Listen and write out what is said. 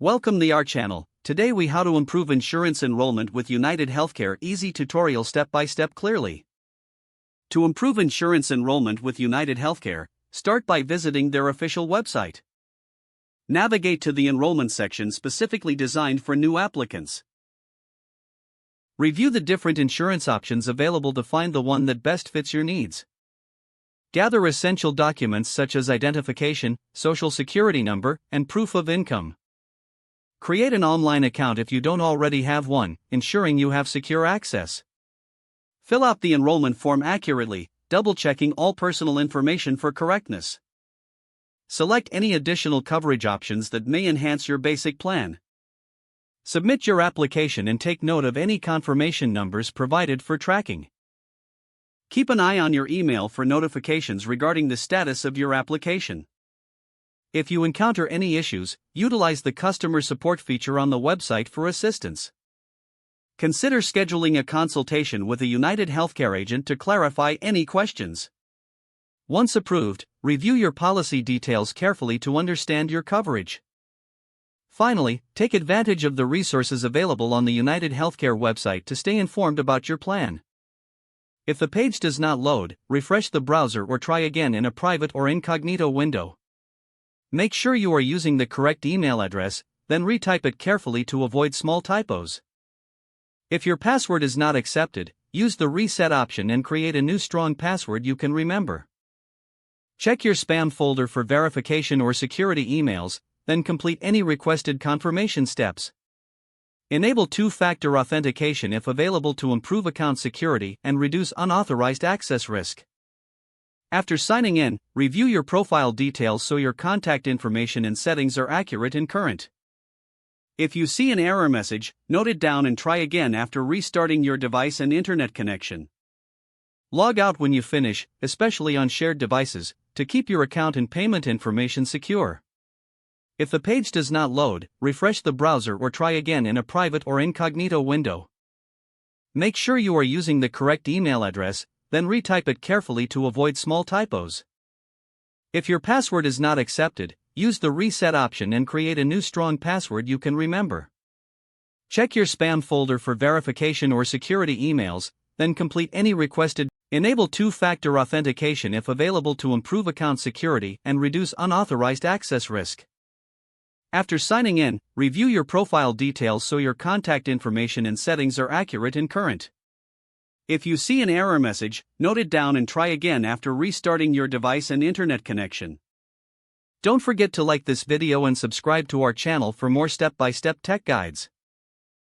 Welcome to our channel. Today we how to improve insurance enrollment with UnitedHealthcare. Easy tutorial step by step clearly. To improve insurance enrollment with UnitedHealthcare, start by visiting their official website. Navigate to the enrollment section specifically designed for new applicants. Review the different insurance options available to find the one that best fits your needs. Gather essential documents such as identification, social security number, and proof of income. Create an online account if you don't already have one, ensuring you have secure access. Fill out the enrollment form accurately, double-checking all personal information for correctness. Select any additional coverage options that may enhance your basic plan. Submit your application and take note of any confirmation numbers provided for tracking. Keep an eye on your email for notifications regarding the status of your application. If you encounter any issues, utilize the customer support feature on the website for assistance. Consider scheduling a consultation with a UnitedHealthcare agent to clarify any questions. Once approved, review your policy details carefully to understand your coverage. Finally, take advantage of the resources available on the UnitedHealthcare website to stay informed about your plan. If the page does not load, refresh the browser or try again in a private or incognito window. Make sure you are using the correct email address, then retype it carefully to avoid small typos. If your password is not accepted, use the reset option and create a new strong password you can remember. Check your spam folder for verification or security emails, then complete any requested confirmation steps. Enable two-factor authentication if available to improve account security and reduce unauthorized access risk. After signing in, review your profile details so your contact information and settings are accurate and current. If you see an error message, note it down and try again after restarting your device and internet connection. Log out when you finish, especially on shared devices, to keep your account and payment information secure. If the page does not load, refresh the browser or try again in a private or incognito window. Make sure you are using the correct email address, then retype it carefully to avoid small typos. If your password is not accepted, use the reset option and create a new strong password you can remember. Check your spam folder for verification or security emails, then complete any requested. Enable two-factor authentication if available to improve account security and reduce unauthorized access risk. After signing in, review your profile details so your contact information and settings are accurate and current. If you see an error message, note it down and try again after restarting your device and internet connection. Don't forget to like this video and subscribe to our channel for more step-by-step tech guides.